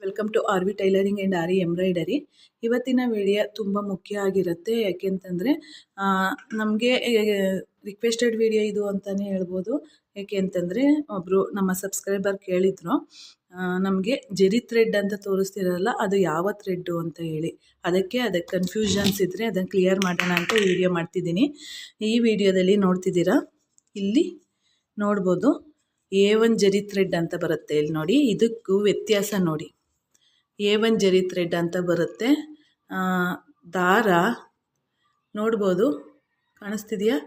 Welcome to R V tailoring and aari embroidery. ಇವತ್ತಿನ video ತುಂಬ ಮುಖ್ಯ ಆಗಿರುತ್ತೆ. ಯಾಕೆಂತಂದರೆ ನಮಗೆ ರಿಕ್ವೆಸ್ಟೆಡ್ ವಿಡಿಯೋ ಇದು ಅಂತಲೇ ಹೇಳ್ಬೋದು. ಯಾಕೆ ಅಂತಂದರೆ ಒಬ್ಬರು ನಮ್ಮ ಸಬ್ಸ್ಕ್ರೈಬರ್ ಕೇಳಿದ್ರು, ನಮಗೆ ಜೆರಿ ಥ್ರೆಡ್ ಅಂತ ತೋರಿಸ್ತಿರಲ್ಲ ಅದು ಯಾವ ಥ್ರೆಡ್ಡು ಅಂತ ಹೇಳಿ. ಅದಕ್ಕೆ ಕನ್ಫ್ಯೂಷನ್ಸ್ ಇದ್ದರೆ ಅದನ್ನು ಕ್ಲಿಯರ್ ಮಾಡೋಣ ಅಂತ ವಿಡಿಯೋ ಮಾಡ್ತಿದ್ದೀನಿ. ಈ ವಿಡಿಯೋದಲ್ಲಿ ನೋಡ್ತಿದ್ದೀರಾ, ಇಲ್ಲಿ ನೋಡ್ಬೋದು A1 ಜೆರಿ ಥ್ರೆಡ್ ಅಂತ ಬರುತ್ತೆ. ಇಲ್ಲಿ ನೋಡಿ, ಇದಕ್ಕೂ ವ್ಯತ್ಯಾಸ ನೋಡಿ. A1 ಜೆರಿ ಥ್ರೆಡ್ ಅಂತ ಬರುತ್ತೆ. ದಾರ ನೋಡ್ಬೋದು, ಕಾಣಿಸ್ತಿದೆಯಾ?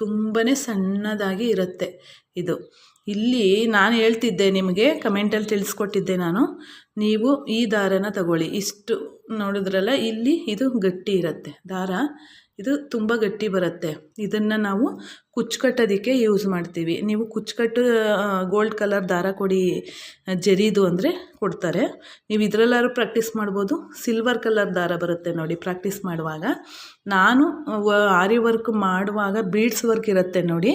ತುಂಬಾ ಸಣ್ಣದಾಗಿ ಇರುತ್ತೆ ಇದು. ಇಲ್ಲಿ ನಾನು ಹೇಳ್ತಿದ್ದೆ ನಿಮಗೆ, ಕಮೆಂಟಲ್ಲಿ ತಿಳಿಸ್ಕೊಟ್ಟಿದ್ದೆ ನಾನು, ನೀವು ಈ ದಾರನ ತಗೊಳ್ಳಿ. ಇಷ್ಟು ನೋಡಿದ್ರಲ್ಲ, ಇಲ್ಲಿ ಇದು ಗಟ್ಟಿ ಇರುತ್ತೆ ದಾರ, ಇದು ತುಂಬ ಗಟ್ಟಿ ಬರುತ್ತೆ. ಇದನ್ನು ನಾವು ಕುಚ್ಚುಕಟ್ಟೋದಕ್ಕೆ ಯೂಸ್ ಮಾಡ್ತೀವಿ. ನೀವು ಕುಚ್ಚುಕಟ್ಟು ಗೋಲ್ಡ್ ಕಲರ್ ದಾರ ಕೊಡಿ ಜೆರಿದು ಅಂದರೆ ಕೊಡ್ತಾರೆ. ನೀವು ಇದರಲ್ಲಾದ್ರೂ ಪ್ರಾಕ್ಟೀಸ್ ಮಾಡ್ಬೋದು. ಸಿಲ್ವರ್ ಕಲರ್ ದಾರ ಬರುತ್ತೆ ನೋಡಿ ಪ್ರಾಕ್ಟೀಸ್ ಮಾಡುವಾಗ. ನಾನು ಆರಿ ವರ್ಕ್ ಮಾಡುವಾಗ ಬೀಡ್ಸ್ ವರ್ಕ್ ಇರುತ್ತೆ ನೋಡಿ,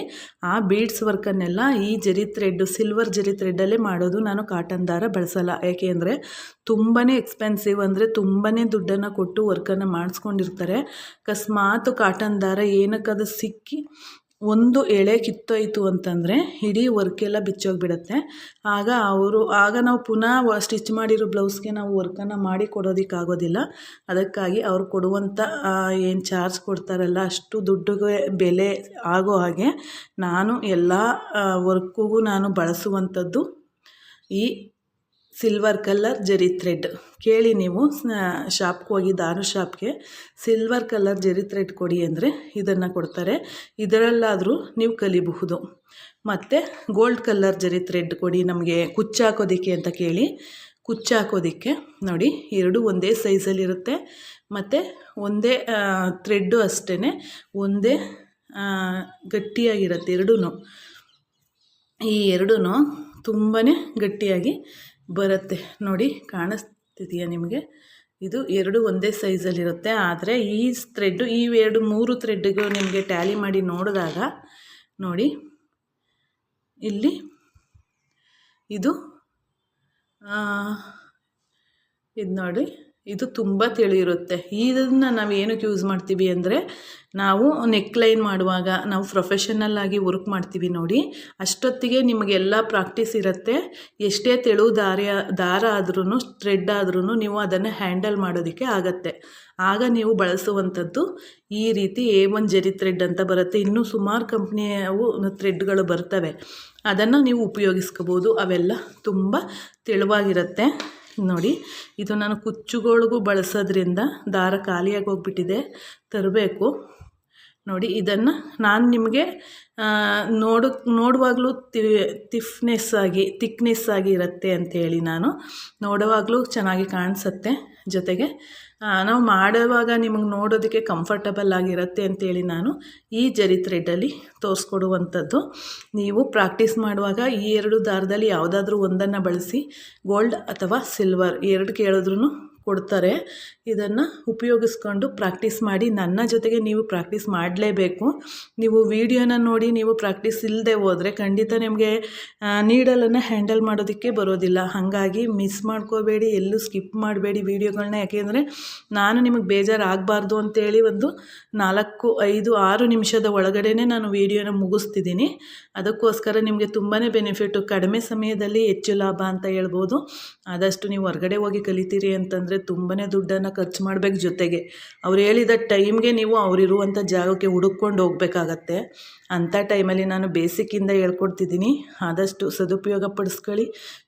ಆ ಬೀಡ್ಸ್ ವರ್ಕನ್ನೆಲ್ಲ ಈ ಜೆರಿ ಥ್ರೆಡ್ಡು, ಸಿಲ್ವರ್ ಜೆರಿ ಥ್ರೆಡ್ಡಲ್ಲೇ ಮಾಡೋದು. ನಾನು ಕಾಟನ್ ದಾರ ಬಳಸಲ್ಲ. ಯಾಕೆ ಅಂದರೆ ತುಂಬಾ ಎಕ್ಸ್ಪೆನ್ಸಿವ್, ಅಂದರೆ ತುಂಬಾ ದುಡ್ಡನ್ನು ಕೊಟ್ಟು ವರ್ಕನ್ನು ಮಾಡಿಸ್ಕೊಂಡಿರ್ತಾರೆ. ಅಕಸ್ಮಾತ್ ಕಾಟನ್ ದಾರ ಏನಕ್ಕದು ಸಿಕ್ಕಿ ಒಂದು ಎಳೆ ಕಿತ್ತೋಯ್ತು ಅಂತಂದರೆ ಇಡೀ ವರ್ಕೆಲ್ಲ ಬಿಚ್ಚೋಗಿಬಿಡುತ್ತೆ. ಆಗ ನಾವು ಪುನಃ ಸ್ಟಿಚ್ ಮಾಡಿರೋ ಬ್ಲೌಸ್ಗೆ ನಾವು ವರ್ಕನ್ನು ಮಾಡಿ ಕೊಡೋದಕ್ಕಾಗೋದಿಲ್ಲ. ಅದಕ್ಕಾಗಿ ಅವ್ರು ಕೊಡುವಂಥ ಏನು ಚಾರ್ಜ್ ಕೊಡ್ತಾರಲ್ಲ, ಅಷ್ಟು ದುಡ್ಡಿಗೆ ಬೆಲೆ ಆಗೋ ಹಾಗೆ ನಾನು ಎಲ್ಲ ವರ್ಕಿಗೂ ನಾನು ಬಳಸುವಂಥದ್ದು ಈ ಸಿಲ್ವರ್ ಕಲರ್ ಜೆರಿ ಥ್ರೆಡ್. ಕೇಳಿ ನೀವು ಶಾಪ್ಗೆ ಹೋಗಿ, ದಾರ ಶಾಪ್ಗೆ ಸಿಲ್ವರ್ ಕಲರ್ ಜೆರಿ ಥ್ರೆಡ್ ಕೊಡಿ ಅಂದರೆ ಇದನ್ನು ಕೊಡ್ತಾರೆ. ಇದರಲ್ಲಾದರೂ ನೀವು ಕಲಿಬಹುದು. ಮತ್ತು ಗೋಲ್ಡ್ ಕಲರ್ ಜೆರಿ ಥ್ರೆಡ್ ಕೊಡಿ ನಮಗೆ ಕುಚ್ಚಾಕೋದಕ್ಕೆ ಅಂತ ಕೇಳಿ. ಕುಚ್ಚಾಕೋದಕ್ಕೆ ನೋಡಿ, ಎರಡು ಒಂದೇ ಸೈಜಲ್ಲಿರುತ್ತೆ ಮತ್ತು ಒಂದೇ ಥ್ರೆಡ್ಡು ಅಷ್ಟೇ, ಒಂದೇ ಗಟ್ಟಿಯಾಗಿರುತ್ತೆ. ಈ ಎರಡೂ ತುಂಬಾ ಗಟ್ಟಿಯಾಗಿ ಬರುತ್ತೆ ನೋಡಿ. ಕಾಣಿಸ್ತಿದೆಯಾ ನಿಮಗೆ? ಇದು ಎರಡು ಒಂದೇ ಸೈಜಲ್ಲಿರುತ್ತೆ. ಆದರೆ ಈ ಥ್ರೆಡ್ಡು, ಈ ಮೂರು ಥ್ರೆಡ್ಡಿಗೂ ನಿಮಗೆ ಟ್ಯಾಲಿ ಮಾಡಿ ನೋಡಿದಾಗ ನೋಡಿ, ಇಲ್ಲಿ ಇದು ನೋಡಿ, ಇದು ತುಂಬ ತಿಳಿ ಇರುತ್ತೆ. ಇದನ್ನು ನಾವು ಏನಕ್ಕೆ ಯೂಸ್ ಮಾಡ್ತೀವಿ ಅಂದರೆ, ನಾವು ನೆಕ್ಲೈನ್ ಮಾಡುವಾಗ ನಾವು ಪ್ರೊಫೆಷನಲ್ ಆಗಿ ವರ್ಕ್ ಮಾಡ್ತೀವಿ ನೋಡಿ, ಅಷ್ಟೊತ್ತಿಗೆ ನಿಮಗೆಲ್ಲ ಪ್ರಾಕ್ಟೀಸ್ ಇರುತ್ತೆ. ಎಷ್ಟೇ ತೆಳು ದಾರ ಆದ್ರೂ, ಥ್ರೆಡ್ ಆದ್ರೂ ನೀವು ಅದನ್ನು ಹ್ಯಾಂಡಲ್ ಮಾಡೋದಕ್ಕೆ ಆಗತ್ತೆ. ಆಗ ನೀವು ಬಳಸುವಂಥದ್ದು ಈ ರೀತಿ A1 ಜೆರಿ ಥ್ರೆಡ್ ಅಂತ ಬರುತ್ತೆ. ಇನ್ನೂ ಸುಮಾರು ಕಂಪ್ನಿಯವು ಥ್ರೆಡ್ಗಳು ಬರ್ತವೆ, ಅದನ್ನು ನೀವು ಉಪಯೋಗಿಸ್ಕೋಬೋದು. ಅವೆಲ್ಲ ತುಂಬ ತೆಳುವಾಗಿರುತ್ತೆ ನೋಡಿ. ಇದು ನಾನು ಕುಚ್ಚುಗಳಿಗೂ ಬಳಸೋದ್ರಿಂದ ದಾರ ಖಾಲಿಯಾಗಿ ಹೋಗ್ಬಿಟ್ಟಿದೆ, ತರಬೇಕು ನೋಡಿ. ಇದನ್ನು ನಾನು ನಿಮಗೆ ನೋಡುವಾಗಲೂ ತಿಕ್ನೆಸ್ ಆಗಿ ಇರುತ್ತೆ ಅಂಥೇಳಿ ನಾನು ನೋಡುವಾಗಲೂ ಚೆನ್ನಾಗಿ ಕಾಣಿಸುತ್ತೆ. ಜೊತೆಗೆ ನಾವು ಮಾಡುವಾಗ ನಿಮಗೆ ನೋಡೋದಕ್ಕೆ ಕಂಫರ್ಟಬಲ್ ಆಗಿರುತ್ತೆ ಅಂಥೇಳಿ ನಾನು ಈ ಜೆರಿ ಥ್ರೆಡ್ಡಲ್ಲಿ ತೋರಿಸ್ಕೊಡುವಂಥದ್ದು. ನೀವು ಪ್ರಾಕ್ಟೀಸ್ ಮಾಡುವಾಗ ಈ ಎರಡು ದಾರದಲ್ಲಿ ಯಾವುದಾದ್ರೂ ಒಂದನ್ನು ಬಳಸಿ, ಗೋಲ್ಡ್ ಅಥವಾ ಸಿಲ್ವರ್ ಎರಡು ಕೇಳಿದ್ರೂ ಕೊಡ್ತಾರೆ. ಇದನ್ನು ಉಪಯೋಗಿಸ್ಕೊಂಡು ಪ್ರಾಕ್ಟೀಸ್ ಮಾಡಿ. ನನ್ನ ಜೊತೆಗೆ ನೀವು ಪ್ರಾಕ್ಟೀಸ್ ಮಾಡಲೇಬೇಕು. ನೀವು ವಿಡಿಯೋನ ನೋಡಿ ನೀವು ಪ್ರಾಕ್ಟೀಸ್ ಇಲ್ಲದೆ ಹೋದರೆ ಖಂಡಿತ ನಿಮಗೆ ನೀಡಲನ್ನು ಹ್ಯಾಂಡಲ್ ಮಾಡೋದಕ್ಕೆ ಬರೋದಿಲ್ಲ. ಹಾಗಾಗಿ ಮಿಸ್ ಮಾಡ್ಕೋಬೇಡಿ, ಎಲ್ಲೂ ಸ್ಕಿಪ್ ಮಾಡಬೇಡಿ ವಿಡಿಯೋಗಳನ್ನ. ಯಾಕೆಂದರೆ ನಾನು ನಿಮಗೆ ಬೇಜಾರಾಗಬಾರ್ದು ಅಂತೇಳಿ ಒಂದು 4, 5, 6 ನಿಮಿಷದ ಒಳಗಡೆ ನಾನು ವಿಡಿಯೋನ ಮುಗಿಸ್ತಿದ್ದೀನಿ. ಅದಕ್ಕೋಸ್ಕರ ನಿಮಗೆ ತುಂಬಾ ಬೆನಿಫಿಟ್ಟು, ಕಡಿಮೆ ಸಮಯದಲ್ಲಿ ಹೆಚ್ಚು ಲಾಭ ಅಂತ ಹೇಳ್ಬೋದು. ಆದಷ್ಟು ನೀವು ಹೊರಗಡೆ ಹೋಗಿ ಕಲಿತೀರಿ ಅಂತಂದರೆ ತುಂಬಾ ದುಡ್ಡನ್ನು ಖರ್ಚು ಮಾಡಬೇಕು. ಜೊತೆಗೆ ಅವ್ರು ಹೇಳಿದ ಟೈಮ್ಗೆ ನೀವು ಅವರಿರುವಂಥ ಜಾಗಕ್ಕೆ ಹುಡುಕೊಂಡು ಹೋಗಬೇಕಾಗತ್ತೆ. ಅಂಥ ಟೈಮಲ್ಲಿ ನಾನು ಬೇಸಿಕ್ಕಿಂದ ಹೇಳ್ಕೊಡ್ತಿದ್ದೀನಿ. ಆದಷ್ಟು ಸದುಪಯೋಗ ಪಡಿಸ್ಕೊಳ್ಳಿ.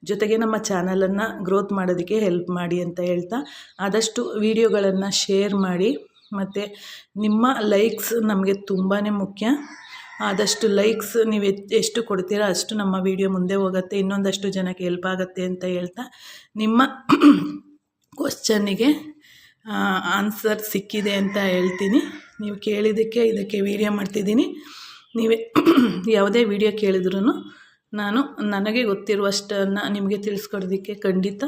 ಜೊತೆಗೆ ನಮ್ಮ ಚಾನಲನ್ನು ಗ್ರೋತ್ ಮಾಡೋದಕ್ಕೆ ಹೆಲ್ಪ್ ಮಾಡಿ ಅಂತ ಹೇಳ್ತಾ, ಆದಷ್ಟು ವಿಡಿಯೋಗಳನ್ನು ಶೇರ್ ಮಾಡಿ. ಮತ್ತು ನಿಮ್ಮ ಲೈಕ್ಸ್ ನಮಗೆ ತುಂಬಾ ಮುಖ್ಯ. ಆದಷ್ಟು ಲೈಕ್ಸ್ ನೀವು ಎಷ್ಟು ಕೊಡ್ತೀರಾ ಅಷ್ಟು ನಮ್ಮ ವಿಡಿಯೋ ಮುಂದೆ ಹೋಗುತ್ತೆ, ಇನ್ನೊಂದಷ್ಟು ಜನಕ್ಕೆ ಹೆಲ್ಪ್ ಆಗುತ್ತೆ ಅಂತ ಹೇಳ್ತಾ, ನಿಮ್ಮ ಕ್ವಶ್ಚನ್ನಿಗೆ ಆನ್ಸರ್ ಸಿಕ್ಕಿದೆ ಅಂತ ಹೇಳ್ತೀನಿ. ನೀವು ಕೇಳಿದ್ದಕ್ಕೆ ಇದಕ್ಕೆ ವಿಡಿಯೋ ಮಾಡ್ತಿದ್ದೀನಿ. ನೀವೇ ಯಾವುದೇ ವಿಡಿಯೋ ಕೇಳಿದ್ರೂ ನಾನು ನನಗೆ ಗೊತ್ತಿರುವಷ್ಟನ್ನು ನಿಮಗೆ ತಿಳಿಸ್ಕೊಡೋದಕ್ಕೆ ಖಂಡಿತ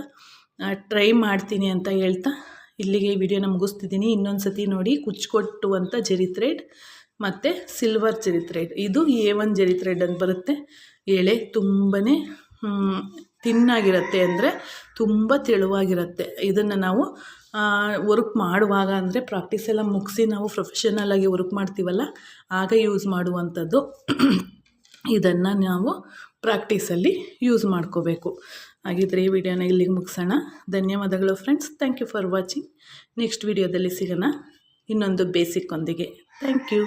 ಟ್ರೈ ಮಾಡ್ತೀನಿ ಅಂತ ಹೇಳ್ತಾ ಇಲ್ಲಿಗೆ ಈ ವಿಡಿಯೋನ ಮುಗಿಸ್ತಿದ್ದೀನಿ. ಇನ್ನೊಂದು ಸತಿ ನೋಡಿ, ಕುಚ್ಕೊಟ್ಟುವಂಥ ಜೆರಿ ಥ್ರೆಡ್ ಮತ್ತು ಸಿಲ್ವರ್ ಜೆರಿ ಥ್ರೆಡ್, ಇದು A1 ಜೆರಿ ಥ್ರೆಡ್ ಅಂತ ಬರುತ್ತೆ. ಎಳೆ ತುಂಬಾ ತಿನ್ನಾಗಿರುತ್ತೆ ಅಂದರೆ ತುಂಬ ತೆಳುವಾಗಿರುತ್ತೆ. ಇದನ್ನು ನಾವು ವರ್ಕ್ ಮಾಡುವಾಗ ಅಂದರೆ ಪ್ರಾಕ್ಟೀಸ್ ಎಲ್ಲ ಮುಗಿಸಿ ನಾವು ಪ್ರೊಫೆಷನಲಾಗಿ ವರ್ಕ್ ಮಾಡ್ತೀವಲ್ಲ ಆಗ ಯೂಸ್ ಮಾಡುವಂಥದ್ದು. ಇದನ್ನು ನಾವು ಪ್ರಾಕ್ಟೀಸಲ್ಲಿ ಯೂಸ್ ಮಾಡ್ಕೋಬೇಕು. ಹಾಗಿದ್ರೆ ಈ ವಿಡಿಯೋನ ಇಲ್ಲಿಗೆ ಮುಗಿಸೋಣ. ಧನ್ಯವಾದಗಳು friends. Thank you for watching. Next ವಿಡಿಯೋದಲ್ಲಿ ಸಿಗೋಣ ಇನ್ನೊಂದು ಬೇಸಿಕ್ ಒಂದಿಗೆ. Thank you.